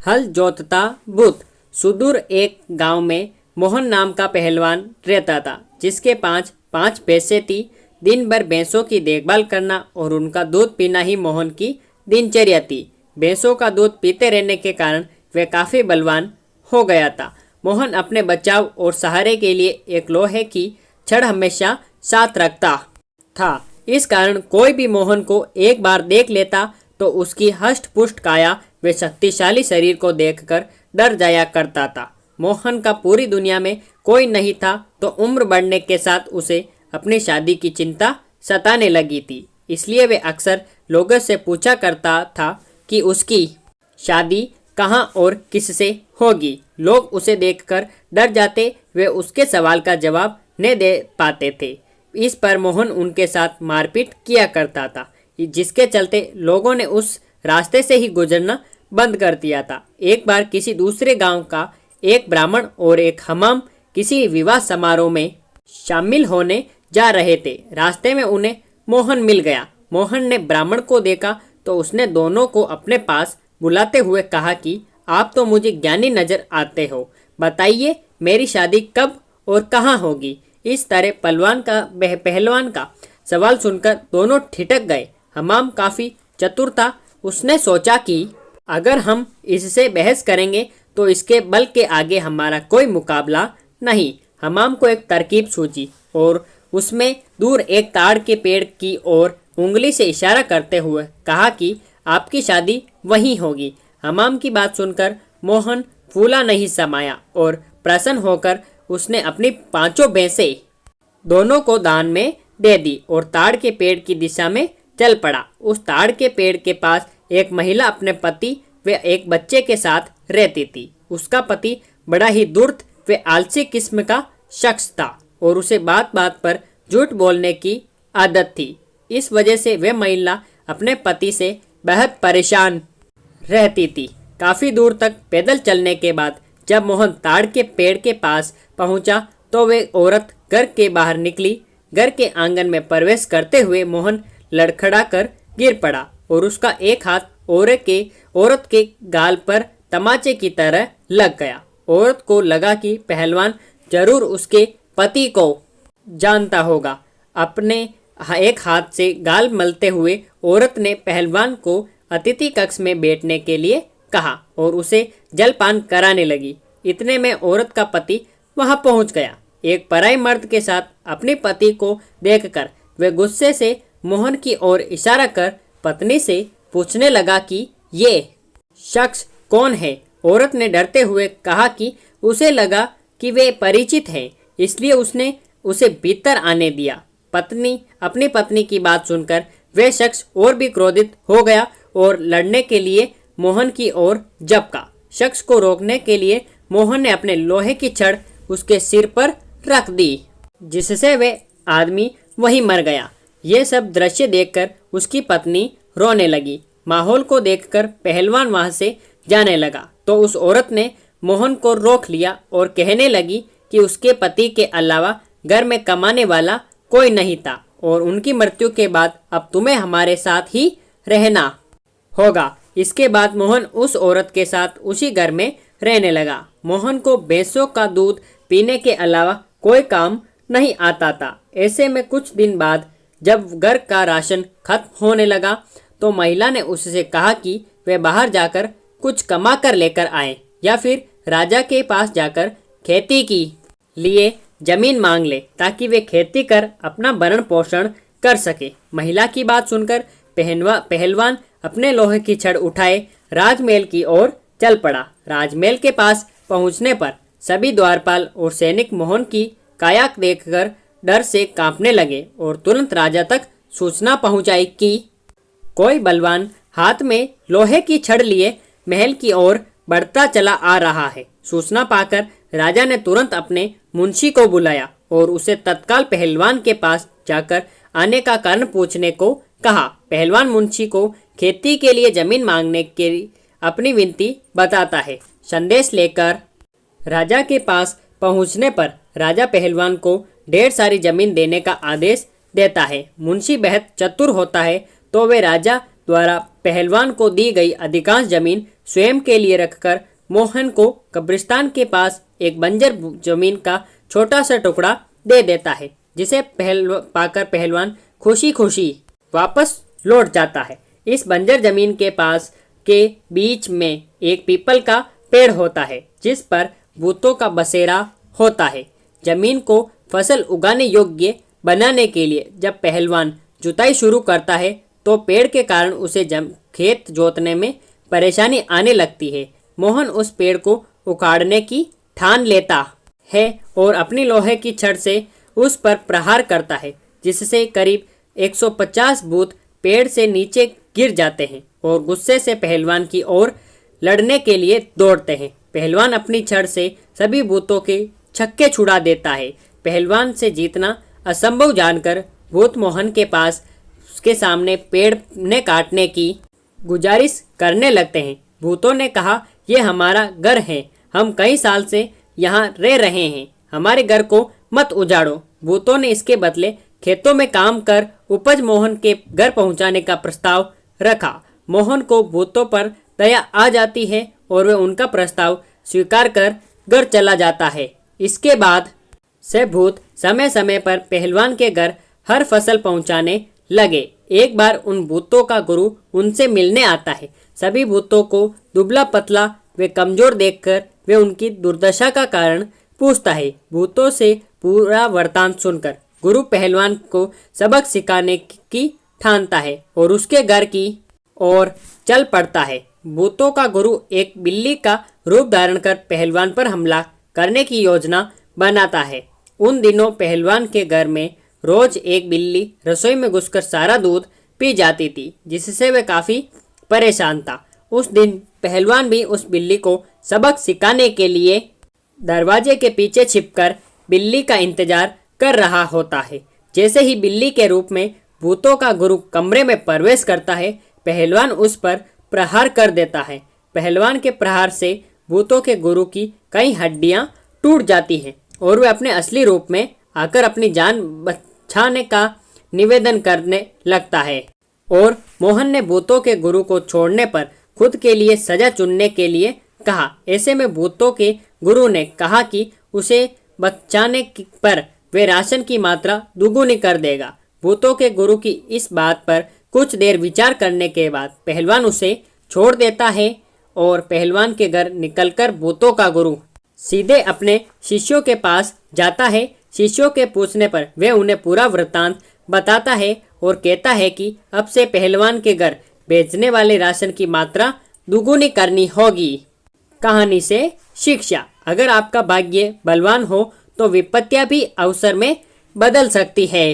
हल जोतता भूत। सुदूर एक गांव में मोहन नाम का पहलवान रहता था, जिसके पाँच पाँच भैंसें थी। दिन भर भैंसों की देखभाल करना और उनका दूध पीना ही मोहन की दिनचर्या थी। भैंसों का दूध पीते रहने के कारण वह काफ़ी बलवान हो गया था। मोहन अपने बचाव और सहारे के लिए एक लोहे की छड़ हमेशा साथ रखता था। इस कारण कोई भी मोहन को एक बार देख लेता तो उसकी हष्ट पुष्ट काया व शक्तिशाली शरीर को देखकर डर जाया करता था। मोहन का पूरी दुनिया में कोई नहीं था, तो उम्र बढ़ने के साथ उसे अपनी शादी की चिंता सताने लगी थी। इसलिए वे अक्सर लोगों से पूछा करता था कि उसकी शादी कहाँ और किससे होगी। लोग उसे देखकर डर जाते, वे उसके सवाल का जवाब नहीं दे पाते थे। इस पर मोहन उनके साथ मारपीट किया करता था, जिसके चलते लोगों ने उस रास्ते से ही गुजरना बंद कर दिया था। एक बार किसी दूसरे गांव का एक ब्राह्मण और एक हमाम किसी विवाह समारोह में शामिल होने जा रहे थे। रास्ते में उन्हें मोहन मिल गया। मोहन ने ब्राह्मण को देखा तो उसने दोनों को अपने पास बुलाते हुए कहा कि आप तो मुझे ज्ञानी नजर आते हो, बताइए मेरी शादी कब और कहाँ होगी। इस तरह पहलवान का सवाल सुनकर दोनों ठिठक गए। हमाम काफी चतुर था। उसने सोचा कि अगर हम इससे बहस करेंगे तो इसके बल के आगे हमारा कोई मुकाबला नहीं। हमाम को एक तरकीब सूझी और उसमें दूर एक ताड़ के पेड़ की ओर उंगली से इशारा करते हुए कहा कि आपकी शादी वहीं होगी। हमाम की बात सुनकर मोहन फूला नहीं समाया और प्रसन्न होकर उसने अपनी पांचों भैंसें दोनों को दान में दे दी और ताड़ के पेड़ की दिशा में चल पड़ा। उस ताड़ के पेड़ के पास एक महिला अपने पति व एक बच्चे के साथ रहती थी। उसका पति बड़ा ही धूर्त व आलसी किस्म का शख्स था और उसे बात बात पर झूठ बोलने की आदत थी। इस वजह से वह महिला अपने पति से बेहद परेशान रहती थी। काफी दूर तक पैदल चलने के बाद जब मोहन ताड़ के पेड़ के पास पहुंचा तो वे औरत घर के बाहर निकली। घर के आंगन में प्रवेश करते हुए मोहन लड़खड़ा कर गिर पड़ा और उसका एक हाथ औरत के गाल पर तमाचे की तरह लग गया। औरत को लगा कि पहलवान जरूर उसके पति को जानता होगा। अपने एक हाथ से गाल मलते हुए औरत ने पहलवान को अतिथि कक्ष में बैठने के लिए कहा और उसे जलपान कराने लगी। इतने में औरत का पति वहां पहुंच गया। एक पराई मर्द के साथ अपने पति को देखकर वह गुस्से से मोहन की ओर इशारा कर पत्नी से पूछने लगा कि ये शख्स कौन है। औरत ने डरते हुए कहा कि उसे लगा कि वे परिचित हैं, इसलिए उसने उसे भीतर आने दिया। अपनी पत्नी की बात सुनकर वह शख्स और भी क्रोधित हो गया और लड़ने के लिए मोहन की ओर झपका। शख्स को रोकने के लिए मोहन ने अपने लोहे की छड़ उसके सिर पर रख दी, जिससे वह आदमी वहीं मर गया। ये सब दृश्य देखकर उसकी पत्नी रोने लगी। माहौल को देखकर पहलवान वहां से जाने लगा तो उस औरत ने मोहन को रोक लिया और कहने लगी कि उसके पति के अलावा घर में कमाने वाला कोई नहीं था और उनकी मृत्यु के बाद अब तुम्हें हमारे साथ ही रहना होगा। इसके बाद मोहन उस औरत के साथ उसी घर में रहने लगा। मोहन को भैंसों का दूध पीने के अलावा कोई काम नहीं आता था। ऐसे में कुछ दिन बाद जब घर का राशन खत्म होने लगा तो महिला ने उससे कहा कि वे बाहर जाकर कुछ कमा कर लेकर आए या फिर राजा के पास जाकर खेती की लिए जमीन मांग ले, ताकि वे खेती कर अपना भरण पोषण कर सके। महिला की बात सुनकर पहलवान अपने लोहे की छड़ उठाए राजमहल की ओर चल पड़ा। राजमहल के पास पहुंचने पर सभी द्वारपाल और सैनिक मोहन की काया देखकर डर से कांपने लगे और तुरंत राजा तक सूचना पहुंचाई कि कोई बलवान हाथ में लोहे की छड़ लिए महल की ओर बढ़ता चला आ रहा है। सूचना पाकर राजा ने तुरंत अपने मुंशी को बुलाया और उसे तत्काल पहलवान के पास जाकर आने का कारण पूछने को कहा। पहलवान मुंशी को खेती के लिए जमीन मांगने के अपनी विनती बताता है। संदेश लेकर राजा के पास पहुंचने पर राजा पहलवान को ढेर सारी जमीन देने का आदेश देता है। मुंशी बेहद चतुर होता है तो वे राजा द्वारा पहलवान को दी गई अधिकांश जमीन स्वयं के लिए रखकर मोहन को कब्रिस्तान के पास एक बंजर जमीन का छोटा सा टुकड़ा दे देता है, जिसे पाकर पहलवान खुशी खुशी वापस लौट जाता है। इस बंजर जमीन के पास के बीच में एक पीपल का पेड़ होता है, जिस पर भूतों का बसेरा होता है। जमीन को फसल उगाने योग्य बनाने के लिए जब पहलवान जुताई शुरू करता है तो पेड़ के कारण उसे खेत जोतने में परेशानी आने लगती है। मोहन उस पेड़ को उखाड़ने की ठान लेता है और अपनी लोहे की छड़ से उस पर प्रहार करता है, जिससे करीब 150 भूत पेड़ से नीचे गिर जाते हैं और गुस्से से पहलवान की ओर लड़ने के लिए दौड़ते हैं। पहलवान अपनी छड़ से सभी भूतों के छक्के छुड़ा देता है। पहलवान से जीतना असंभव जानकर भूत मोहन के पास उसके सामने पेड़ ने काटने की गुजारिश करने लगते हैं। भूतों ने कहा, ये हमारा घर है, हम कई साल से यहाँ रह रहे हैं, हमारे घर को मत उजाड़ो। भूतों ने इसके बदले खेतों में काम कर उपज मोहन के घर पहुँचाने का प्रस्ताव रखा। मोहन को भूतों पर दया आ जाती है और वे उनका प्रस्ताव स्वीकार कर घर चला जाता है। इसके बाद से भूत समय समय पर पहलवान के घर हर फसल पहुंचाने लगे। एक बार उन भूतों का गुरु उनसे मिलने आता है। सभी भूतों को दुबला पतला व कमजोर देखकर वे उनकी दुर्दशा का कारण पूछता है। भूतों से पूरा वृतांत सुनकर गुरु पहलवान को सबक सिखाने की ठानता है और उसके घर की ओर चल पड़ता है। भूतों का गुरु एक बिल्ली का रूप धारण कर पहलवान पर हमला करने की योजना बनाता है। उन दिनों पहलवान के घर में रोज एक बिल्ली रसोई में घुसकर सारा दूध पी जाती थी, जिससे वह काफ़ी परेशान था। उस दिन पहलवान भी उस बिल्ली को सबक सिखाने के लिए दरवाजे के पीछे छिपकर बिल्ली का इंतजार कर रहा होता है। जैसे ही बिल्ली के रूप में भूतों का गुरु कमरे में प्रवेश करता है, पहलवान उस पर प्रहार कर देता है। पहलवान के प्रहार से भूतों के गुरु की कई हड्डियां टूट जाती हैं और वे अपने असली रूप में आकर अपनी जान बचाने का निवेदन करने लगता है। और मोहन ने भूतों के गुरु को छोड़ने पर खुद के लिए सजा चुनने के लिए कहा। ऐसे में भूतों के गुरु ने कहा कि उसे बचाने पर वे राशन की मात्रा दुगुनी कर देगा। भूतों के गुरु की इस बात पर कुछ देर विचार करने के बाद पहलवान उसे छोड़ देता है और पहलवान के घर निकलकर भूतों का गुरु सीधे अपने शिष्यों के पास जाता है। शिष्यों के पूछने पर वे उन्हें पूरा वृत्तांत बताता है और कहता है कि अब से पहलवान के घर भेजने वाले राशन की मात्रा दुगुनी करनी होगी। कहानी से शिक्षा, अगर आपका भाग्य बलवान हो तो विपत्तियां भी अवसर में बदल सकती है।